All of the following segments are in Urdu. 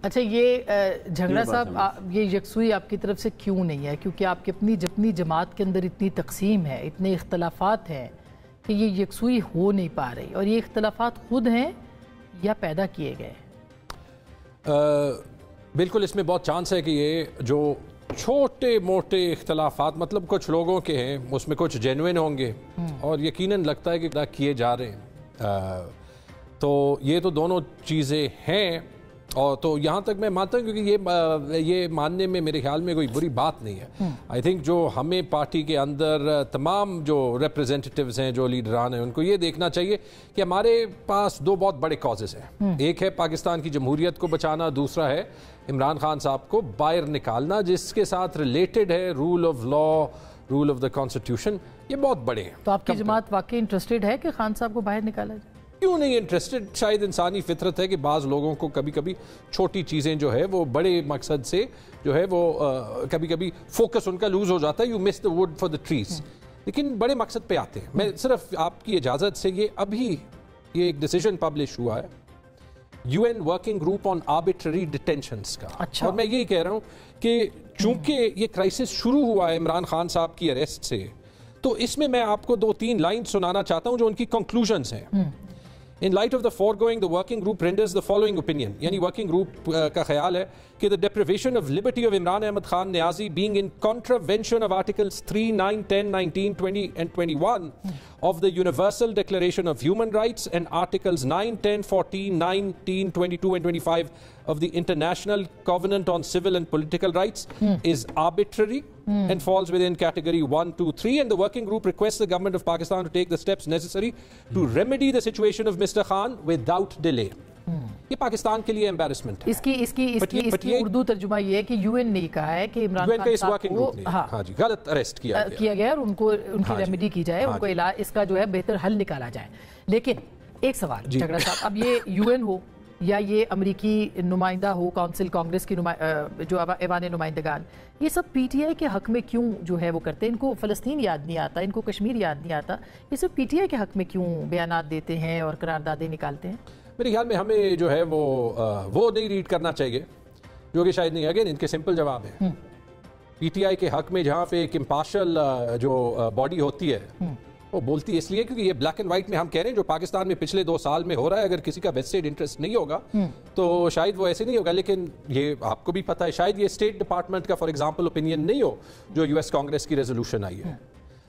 اچھا یہ جھگڑا صاحب یہ یکسوئی آپ کی طرف سے کیوں نہیں ہے؟ کیونکہ آپ کی اپنی جماعت کے اندر اتنی تقسیم ہے، اتنے اختلافات ہیں کہ یہ یکسوئی ہو نہیں پا رہی، اور یہ اختلافات خود ہیں یا پیدا کیے گئے؟ بالکل اس میں بہت چانس ہے کہ یہ جو چھوٹے موٹے اختلافات مطلب کچھ لوگوں کے ہیں اس میں کچھ جینوئن ہوں گے اور یقیناً لگتا ہے کہ کیے جا رہے ہیں، تو یہ تو دونوں چیزیں ہیں، اور تو یہاں تک میں مانتا ہوں کیونکہ یہ ماننے میں میرے خیال میں کوئی بری بات نہیں ہے۔ آئی تھنک جو ہمیں پارٹی کے اندر تمام جو ریپریزنٹیٹیوز ہیں، جو لیڈران ہیں، ان کو یہ دیکھنا چاہیے کہ ہمارے پاس دو بہت بڑے کازز ہیں، ایک ہے پاکستان کی جمہوریت کو بچانا، دوسرا ہے عمران خان صاحب کو باہر نکالنا، جس کے ساتھ ریلیٹڈ ہے rule of law, rule of the constitution, یہ بہت بڑے ہیں۔ تو آپ کی جماعت واقعی انٹرسٹڈ ہے کہ خان صاحب کو باہر نکالا جائے؟ کیوں نہیں انٹرسٹڈ؟ شاید انسانی فطرت ہے کہ بعض لوگوں کو کبھی کبھی چھوٹی چیزیں جو ہے وہ بڑے مقصد سے جو ہے وہ کبھی کبھی فوکس ان کا لوز ہو جاتا ہے، you miss the would for the trees, لیکن بڑے مقصد پہ آتے ہیں۔ میں صرف آپ کی اجازت سے یہ ایک ڈیسیجن پبلش ہوا ہے UN working group on arbitrary detentions کا، اور میں یہی کہہ رہا ہوں کہ چونکہ یہ کرائسس شروع ہوا ہے عمران خان صاحب کی اریسٹ سے، تو اس میں آپ کو 2-3 لائن سنانا چاہتا ہوں جو ان کی کنکلوژنز ہیں۔ In light of the foregoing, the working group renders the following opinion. یعنی working group کا خیال ہے کہ the deprivation of liberty of Imran Ahmad Khan Niazi being in contravention of Articles 3, 9, 10, 19, 20 and 21 of the Universal Declaration of Human Rights and Articles 9, 10, 14, 19, 22 and 25 of the International Covenant on Civil and Political Rights is arbitrary and falls within category 1, 2, 3, and the working group requests the government of Pakistan to take the steps necessary to remedy the situation of Mr. Khan without delay. یہ پاکستان کے لیے embarrassment ہے۔ اس کی اردو ترجمہ یہ ہے کہ UN نے کہا ہے کہ عمران خان صاحب کو غلط اریسٹ کیا گیا اور ان کی ریمیڈی کی جائے، ان کو اس کا جو ہے بہتر حل نکالا جائے۔ لیکن ایک سوال جھگڑا صاحب، اب یہ UN ہو یا یہ امریکی نمائندہ ہو، کونسل کانگریس کی جو ایوان نمائندگان، یہ سب پی ٹی آئی کے حق میں کیوں جو ہے وہ کرتے ہیں؟ ان کو فلسطین یاد نہیں آتا، ان کو کشمیر یاد نہیں آتا، یہ سب پی ٹی آئی کے حق میں کیوں بیانات دیتے ہیں اور قراردادیں نکالتے ہیں؟ میرے خیال میں ہمیں جو ہے وہ نہیں ریڈ کرنا چاہیے، جو کہ شاید نہیں۔ اگین ان کے سمپل جواب ہیں، پی ٹی آئی کے حق میں جہاں پہ ایک امپارشل جو باڈی ہوتی ہے وہ بولتی ہے، اس لیے کیونکہ یہ بلیک اینڈ وائٹ میں ہم کہہ رہے ہیں جو پاکستان میں پچھلے 2 سال میں ہو رہا ہے، اگر کسی کا ویسٹڈ انٹرسٹ نہیں ہوگا تو شاید وہ ایسے نہیں ہوگا، لیکن یہ آپ کو بھی پتہ ہے شاید یہ اسٹیٹ ڈپارٹمنٹ کا فار ایگزامپل اوپینین نہیں ہو جو US کانگریس کی ریزولوشن آئی ہے،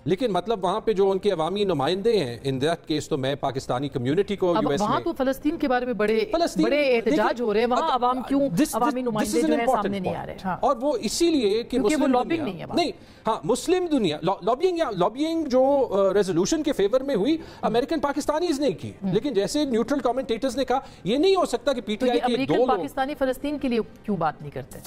لیکن مطلب وہاں پہ جو ان کے عوامی نمائندے ہیں، ان دیٹ کیس تو میں پاکستانی کمیونٹی کو US وہاں تو فلسطین کے بارے میں بڑے احتجاج ہو رہے ہیں، وہاں عوام کیوں عوامی نمائندے جو ہے سامنے نہیں آ رہے؟ اور وہ اسی لیے کہ وہ لابنگ نہیں ہے، نہیں ہاں مسلم دنیا لابنگ جو ریزولوشن کے فیور میں ہوئی امریکن پاکستانیز نے کی، لیکن جیسے نیوٹرل کامنٹیٹرز نے کہا یہ نہیں ہو سکتا کہ پی ٹی آئی کے امریکن پاکستانی فلسطین کے لیے کیوں بات نہیں کرتے؟